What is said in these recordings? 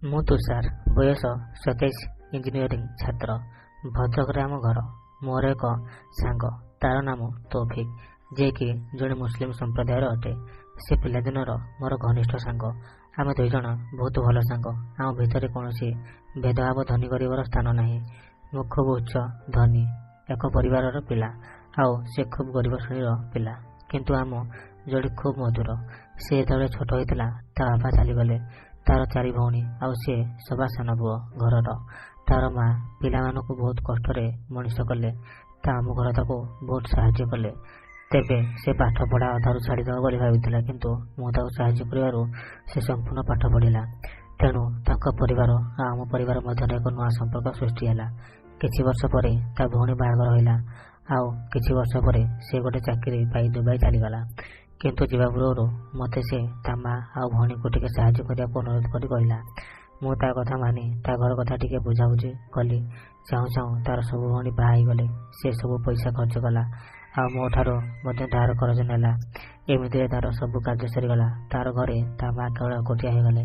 ମୁଁ ତୁଷାର, ବୟସ 27, ଇଞ୍ଜିନିୟରିଂ ଛାତ୍ର। ଭଦ୍ରକରେ ଆମ ଘର। ମୋର ଏକ ସାଙ୍ଗ, ତାର ନାମ ତୌଫିକ, ଯିଏକି ଜଣେ ମୁସଲିମ ସମ୍ପ୍ରଦାୟର ଅଟେ। ସେ ପିଲାଦିନର ମୋର ଘନିଷ୍ଠ ସାଙ୍ଗ। ଆମେ ଦୁଇଜଣ ବହୁତ ଭଲ ସାଙ୍ଗ। ଆମ ଭିତରେ କୌଣସି ଭେଦଭାବ ଧନୀ ଗରିବର ସ୍ଥାନ ନାହିଁ। ମୁଁ ଖୁବ୍ ଉଚ୍ଚ ଧନୀ ଏକ ପରିବାରର ପିଲା, ଆଉ ସେ ଖୁବ୍ ଗରିବ ଶ୍ରେଣୀର ପିଲା। କିନ୍ତୁ ଆମ ଯୋଡ଼ି ଖୁବ୍ ମଧୁର। ସେ ଯେତେବେଳେ ଛୋଟ ହୋଇଥିଲା, ତା ବାପା ଚାଲିଗଲେ। ତାର 4 ଭଉଣୀ, ଆଉ ସେ ସବା ସାନ ପୁଅ ଘରର। ତାର ମା ପିଲାମାନଙ୍କୁ ବହୁତ କଷ୍ଟରେ ମଣିଷ କଲେ। ତା ଆମ ଘର ତାକୁ ବହୁତ ସାହାଯ୍ୟ କଲେ। ତେବେ ସେ ପାଠ ପଢ଼ା ଅଧାରୁ ଛାଡ଼ିଦେବ ବୋଲି ଭାବିଥିଲା, କିନ୍ତୁ ମୁଁ ତାକୁ ସାହାଯ୍ୟ କରିବାରୁ ସେ ସମ୍ପୂର୍ଣ୍ଣ ପାଠ ପଢ଼ିଲା। ତେଣୁ ତାଙ୍କ ପରିବାର ଆଉ ଆମ ପରିବାର ମଧ୍ୟରେ ଏକ ନୂଆ ସମ୍ପର୍କ ସୃଷ୍ଟି ହେଲା। କିଛି ବର୍ଷ ପରେ ତା ଭଉଣୀ ବାହାଘର ହେଲା, ଆଉ କିଛି ବର୍ଷ ପରେ ସେ ଗୋଟେ ଚାକିରି ପାଇ ଦୁବାଇ ଚାଲିଗଲା। କିନ୍ତୁ ଯିବା ପୂର୍ବରୁ ମୋତେ ସେ ତା ମା ଆଉ ଭଉଣୀକୁ ଟିକେ ସାହାଯ୍ୟ କରିବାକୁ ଅନୁରୋଧ କରି କହିଲା। ମୁଁ ତା କଥା ମାନି ତା ଘର କଥା ଟିକେ ବୁଝାବୁଝି କଲି। ଚାହୁଁ ଚାହୁଁ ତାର ସବୁ ଭଉଣୀ ବାହା ହେଇଗଲେ। ସେ ସବୁ ପଇସା ଖର୍ଚ୍ଚ କଲା, ଆଉ ମୋ ଠାରୁ ମଧ୍ୟ ଧାର କରଜ ନେଲା। ଏମିତିରେ ତାର ସବୁ କାର୍ଯ୍ୟ ସରିଗଲା। ତାର ଘରେ ତା ମା କେବଳ ଏକୁଟିଆ ହେଇଗଲେ।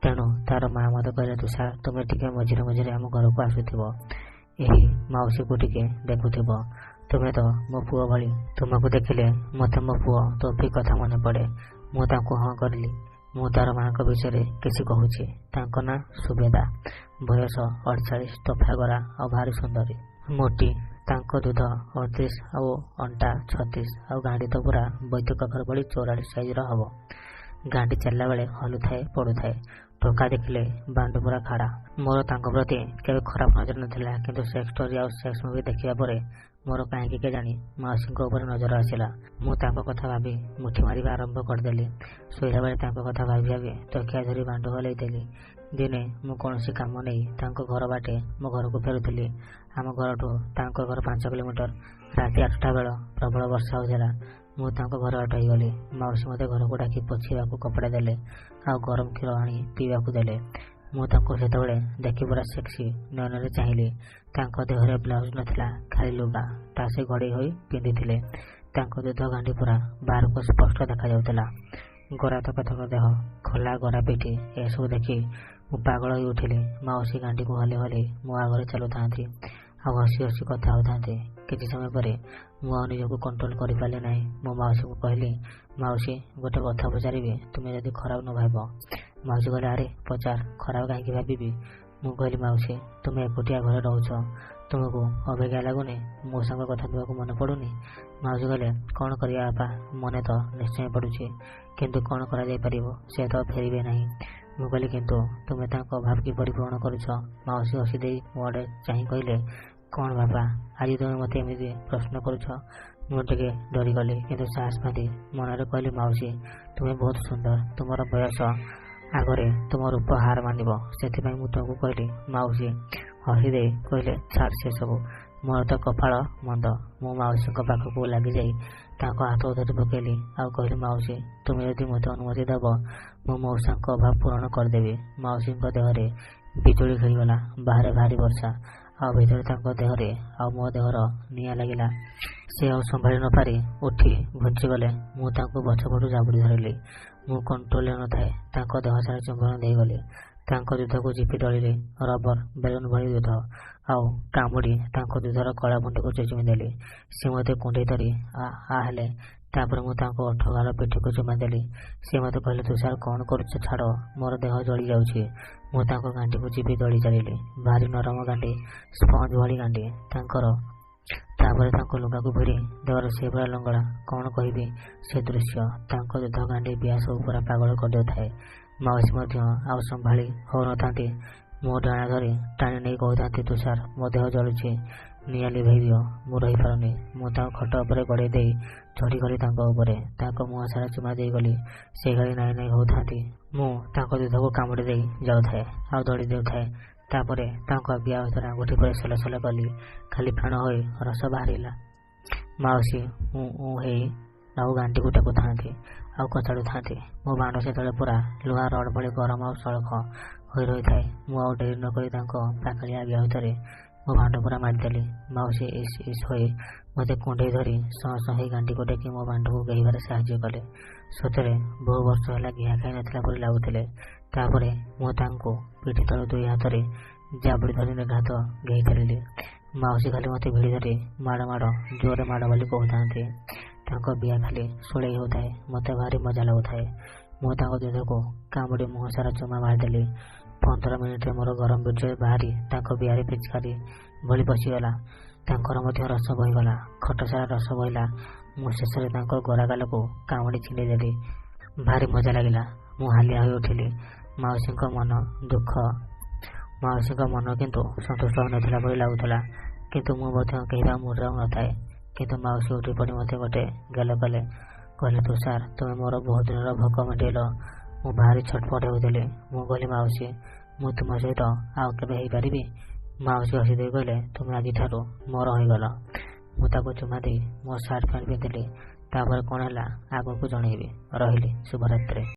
ତେଣୁ ତାର ମା ମୋତେ କହିଲେ, ତୁଷାର, ତୁମେ ଟିକେ ମଝିରେ ମଝିରେ ଆମ ଘରକୁ ଆସୁଥିବ, ଏହି ମାଉସୀକୁ ଟିକେ ଦେଖୁଥିବ। ତୁମେ ତ ମୋ ପୁଅ ଭଳି। ତୁମକୁ ଦେଖିଲେ ମୋତେ ମୋ ପୁଅ ତୌଫିକ କଥା ମନେ ପଡ଼େ। ମୁଁ ତାଙ୍କୁ ହଁ କରିଲି। ମୁଁ ତାର ମାଙ୍କ ବିଷୟରେ କିଛି କହୁଛି। ତାଙ୍କ ନାଁ ସୁବେଦା, ବୟସ 48, ତୋଫା ଗୋରା ଆଉ ଭାରି ସୁନ୍ଦରୀ, ମୋଟି। ତାଙ୍କ ଦୁଧ 38 ଆଉ ଅଣ୍ଟା 36, ଆଉ ଗାଣ୍ଡି ତ ପୁରା ବୈଦିକ ଘର ଭଳି 44 ସାଇଜର ହବ। ଗାଣ୍ଡି ଚାଲିଲା ବେଳେ ହଲୁଥାଏ ପଡ଼ୁଥାଏ। ଟୋକା ଦେଖିଲେ ବାଣ୍ଡ ପୁରା ଖାଡ଼ା। ମୋର ତାଙ୍କ ପ୍ରତି କେବେ ଖରାପ ନଜର ନଥିଲା, କିନ୍ତୁ ସେକ୍ସ ଷ୍ଟୋରି ଆଉ ସେକ୍ସ ମୁଭି ଦେଖିବା ପରେ ମୋର କାହିଁକି କେଜାଣି ମାଉସୀଙ୍କ ଉପରେ ନଜର ଆସିଲା। ମୁଁ ତାଙ୍କ କଥା ଭାବି ମୁଠି ମାରିବା ଆରମ୍ଭ କରିଦେଲି। ଶୋଇଲା ବେଳେ ତାଙ୍କ କଥା ଭାବି ଭାବି ତକିଆ ଧରି ବାଣ୍ଡ ହଲେଇ ଦେଲି। ଦିନେ ମୁଁ କୌଣସି କାମ ନେଇ ତାଙ୍କ ଘର ବାଟେ ମୋ ଘରକୁ ଫେରୁଥିଲି। ଆମ ଘରଠୁ ତାଙ୍କ ଘର 5 କିଲୋମିଟର। ରାତି 8ଟା ବେଳ, ପ୍ରବଳ ବର୍ଷା ହେଉଥିଲା। ମୁଁ ତାଙ୍କ ଘର ବାଟ ହେଇଗଲି। ମାଉସୀ ମୋତେ ଘରକୁ ଡାକି ପୋଛିବାକୁ କପଡ଼ା ଦେଲେ, ଆଉ ଗରମ କ୍ଷୀର ଆଣି ପିଇବାକୁ ଦେଲେ। ମୁଁ ତାଙ୍କୁ ସେତେବେଳେ ଦେଖି ପୁରା ସେକ୍ସି ନୟନରେ ଚାହିଁଲି। ତାଙ୍କ ଦେହରେ ବ୍ଲାଉଜ ନଥିଲା, ଖାଲି ଲୁଗା ତା ସେ ଘୋଡ଼େଇ ହୋଇ ପିନ୍ଧିଥିଲେ। ତାଙ୍କ ଦୁଧ ଗାଣ୍ଡି ପୁରା ବାହାରକୁ ସ୍ପଷ୍ଟ ଦେଖାଯାଉଥିଲା। ଗୋରା ତକତକ ଦେହ, ଖୋଲା ଗୋରା ପିଠି, ଏସବୁ ଦେଖି ମୁଁ ପାଗଳ ହୋଇ ଉଠିଲି। ମାଉସୀ ଗାଣ୍ଡିକୁ ହଲେଇ ହଲେଇ ମୋ ଆଗରେ ଚାଲୁଥାନ୍ତି, ଆଉ ହସି ହସି କଥା ହେଉଥାନ୍ତି। କିଛି ସମୟ ପରେ ମୁଁ ଆଉ ନିଜକୁ କଣ୍ଟ୍ରୋଲ କରିପାରିଲି ନାହିଁ। ମୋ ମାଉସୀକୁ କହିଲି, ମାଉସୀ, ଗୋଟେ କଥା ପଚାରିବି, ତୁମେ ଯଦି ଖରାପ ନ ଭାବ। ମାଉସୀ କହିଲେ, ଆରେ ପଚାର, ଖରାପ କାହିଁକି ଭାବିବି। ମୁଁ କହିଲି, ମାଉସୀ, ତୁମେ ଏକୁଟିଆ ଘରେ ରହୁଛ, ତୁମକୁ ଅବାଗିଆ ଲାଗୁନି? ମୋ ସାଙ୍ଗ କଥା ତୁମକୁ ମନେ ପଡ଼ୁନି? ମାଉସୀ କହିଲେ, କ'ଣ କରିବା ବାପା, ମନେ ତ ନିଶ୍ଚୟ ପଡ଼ୁଛି, କିନ୍ତୁ କ'ଣ କରାଯାଇପାରିବ, ସେ ତ ଫେରିବେ ନାହିଁ। ମୁଁ କହିଲି, କିନ୍ତୁ ତୁମେ ତାଙ୍କ ଅଭାବ କିପରି ପୂରଣ କରୁଛ? ମାଉସୀ ହସି ଦେଇ ମୋ ଆଡ଼େ ଚାହିଁ କହିଲେ, କ'ଣ ବାପା, ଆଜି ତୁମେ ମୋତେ ଏମିତି ପ୍ରଶ୍ନ କରୁଛ? ମୁଁ ଟିକେ ଡରିଗଲି, କିନ୍ତୁ ସାହସ ବାନ୍ଧି ମନରେ କହିଲି, ମାଉସୀ, ତୁମେ ବହୁତ ସୁନ୍ଦର। ତୁମର ବୟସ ଆଗରେ ତୁମ ରୂପ ହାର ମାନିବ, ସେଥିପାଇଁ ମୁଁ ତୁମକୁ କହିଲି। ମାଉସୀ ହସି ଦେଇ କହିଲେ, ଛାଡ଼ ସେସବୁ, ମୋର ତ କପାଳ ମନ୍ଦ। ମୁଁ ମାଉସୀଙ୍କ ପାଖକୁ ଲାଗିଯାଇ ତାଙ୍କ ହାତ ଧରି ପକେଇଲି, ଆଉ କହିଲି, ମାଉସୀ, ତୁମେ ଯଦି ମୋତେ ଅନୁମତି ଦେବ, ମୁଁ ମଉସାଙ୍କ ଅଭାବ ପୂରଣ କରିଦେବି। ମାଉସୀଙ୍କ ଦେହରେ ବିଜୁଳି ଖେଳିଗଲା। ବାହାରେ ଭାରି ବର୍ଷା, ଆଉ ଭିତରେ ତାଙ୍କ ଦେହରେ ଆଉ ମୋ ଦେହର ନିଆଁ ଲାଗିଲା। ସେ ଆଉ ସମ୍ଭାଳି ନ ପାରି ଉଠି ଘୁଞ୍ଚିଗଲେ। ମୁଁ ତାଙ୍କୁ ପଛପଟୁ ଜାବୁଡ଼ି ଧରିଲି। ମୁଁ କଣ୍ଟ୍ରୋଲରେ ନଥାଏ, ତାଙ୍କ ଦେହ ସାରା ଚୁମ୍ବନ ଦେଇଗଲି। ତାଙ୍କ ଦୁଧକୁ ଚିପି ଦଳିଲି, ରବର ବେଲୁନ ଭଳି ଦୁଧ, ଆଉ କାମୁଡ଼ି ତାଙ୍କ ଦୁଧର କଳା ବୁନ୍ଦକୁ ଚୁଚୁମି ଦେଲି। ସେ ମୋତେ କୁଣ୍ଢେଇ ଧରି ଆ ହେଲେ। ତାପରେ ମୁଁ ତାଙ୍କ ଓଠ ଗାଲ ପିଠିକୁ ଚୁମା ଦେଲି। ସେ ମୋତେ କହିଲେ, ତୁଷାର, କ'ଣ କରୁଛ? ଛାଡ଼, ମୋର ଦେହ ଜଳି ଯାଉଛି। ମୁଁ ତାଙ୍କ ଗାଣ୍ଡିକୁ ଚିପି ଦଳି ଚାଲିଲି। ଭାରି ନରମ ଗାଣ୍ଡି, ସ୍ପଞ୍ଜ ଭଳି ଗାଣ୍ଡି ତାଙ୍କର। ତାପରେ ତାଙ୍କ ଲୁଗାକୁ ଭିଡ଼ି ଦେବାର ସେ ପୁରା ଲଙ୍ଗଳା। କ'ଣ କହିବି ସେ ଦୃଶ୍ୟ। ତାଙ୍କ ଦୁଧ ଗାଣ୍ଡି ବିଆ ସବୁ ପୁରା ପାଗଳ କରିଦେଉଥାଏ। ମାଉସୀ ମଧ୍ୟ ଆଉ ସମ୍ଭାଳି ହେଉନଥାନ୍ତି। ମୋ ଡାଣା ଧରି ଟାଣି ନେଇ କହୁଥାନ୍ତି, ତୁଷାର, ମୋ ଦେହ ଜଳୁଛି, ନିଆଁ ଲିଭେଇ ଦିଅ। ମୁଁ ରହିପାରୁନି। ମୁଁ ତାଙ୍କ ଖଟ ଉପରେ ଗଡ଼େଇ ଦେଇ ଚଢ଼ିଗଲି ତାଙ୍କ ଉପରେ। ତାଙ୍କ ମୁହଁ ସାରା ଚୁମା ଦେଇଗଲି। ସେ ଖାଲି ନାଇଁ ନାଇଁ ହେଉଥାନ୍ତି। ମୁଁ ତାଙ୍କ ଦୁଧକୁ କାମୁଡ଼ି ଦେଇ ଯାଉଥାଏ, ଆଉ ଦଳି ଦେଉଥାଏ। ତାପରେ ତାଙ୍କ ବିଆ ଭିତରେ ଆଙ୍ଗୁଠି ପରେ ସଲ ସଲ କଲି। ଖାଲି ଫେଣ ହୋଇ ରସ ବାହାରିଲା। ମାଉସୀ ହେଇ ଆଉ ଗାଣ୍ଡିକୁ ଟେକୁଥାନ୍ତି, ଆଉ କଚାଡ଼ୁଥାନ୍ତି। ମୋ ବାଣ୍ଡ ସେତେବେଳେ ପୁରା ଲୁହା ରଡ଼ ଭଳି ଗରମ ଆଉ ସଳଖ ହୋଇ ରହିଥାଏ। ମୁଁ ଆଉ ଡେରି ନ କରି ତାଙ୍କ ପାକାଳିଆ ବିଆ ଭିତରେ ମୋ ଭାଣ୍ଡ ପୁରା ମାରିଦେଲି। ମାଉସୀ ଇସ୍ ଇସ୍ ହୋଇ ମୋତେ କୁଣ୍ଢେଇ ଧରି ସଁ ସଁ ହେଇ ଗାଣ୍ଡିକୁ ଟେକି ମୋ ଭାଣ୍ଡକୁ ଗେହିବାରେ ସାହାଯ୍ୟ କଲେ। ସତରେ ବହୁ ବର୍ଷ ହେଲା ଘିଆ ଖାଇ ନଥିଲା ପରି ଲାଗୁଥିଲେ। ତାପରେ ମୁଁ ତାଙ୍କୁ ପିଠି ତଳେ 2 ହାତରେ ଜାବୁଡ଼ି ଧରି ନିର୍ଘାତ ଘେଇ ଚାଲିଲି। ମାଉସୀ ଖାଲି ମୋତେ ଭିଡ଼ି ଧରି ମାଡ଼ ଜୋରରେ ମାଡ଼ ବୋଲି କହୁଥାନ୍ତି। ତାଙ୍କ ବିଆ ଖାଲି ଶୁଳେଇ ହେଉଥାଏ। ମୋତେ ଭାରି ମଜା ଲାଗୁଥାଏ। ମୁଁ ତାଙ୍କ ଦେହକୁ କାମୁଡ଼ି ମୁହଁ ସାରା ଚୁମା ମାରିଦେଲି। 15 ମିନିଟରେ ମୋର ଗରମ ବୀର୍ଯ୍ୟ ବାହାରି ତାଙ୍କ ବିଆରେ ପିଚକାରୀ ଭଳି ପଶିଗଲା। ତାଙ୍କର ମଧ୍ୟ ରସ ବହିଗଲା। ଖଟ ସାରା ରସ ବହିଲା। ମୁଁ ଶେଷରେ ତାଙ୍କ ଗୋରା ଗାଲକୁ କାମୁଡ଼ି ଛିଣ୍ଡେଇ ଦେଲି। ଭାରି ମଜା ଲାଗିଲା। ମୁଁ ହାଲିଆ ହୋଇ ଉଠିଲି। ମାଉସୀଙ୍କ ମନ କିନ୍ତୁ ସନ୍ତୁଷ୍ଟ ହୋଇନଥିଲା ଭଳି ଲାଗୁଥିଲା। କିନ୍ତୁ ମୁଁ ମଧ୍ୟ କହିବା ମୁଡରେ ନଥାଏ। କିନ୍ତୁ ମାଉସୀ ଉଠି ପଡ଼ି ମୋତେ ଗୋଟେ ଗେଲ କଲେ। କହିଲେ, ତୁଷାର, ତୁମେ ମୋର ବହୁତ ଦିନର ଭୋକ ମେଣ୍ଟେଇଲ। ମୁଁ ଭାରି ଛଟପଟ ହେଉଥିଲି। ମୁଁ କହିଲି, ମାଉସୀ, ମୁଁ ତୁମ ସହିତ ଆଉ କେବେ ହେଇପାରିବି? ମାଉସୀ ହସି ଦେଇ କହିଲେ, ତୁମେ ଆଜିଠାରୁ ମୋର ହୋଇଗଲ। ମୁଁ ତାକୁ ଚୁମା ଦେଇ ମୋ ସାର୍ଟ ପ୍ୟାଣ୍ଟ ପିନ୍ଧିଲି। ତାପରେ କ'ଣ ହେଲା ଆଗକୁ ଜଣେଇବି। ରହିଲି। ଶୁଭରାତ୍ରି।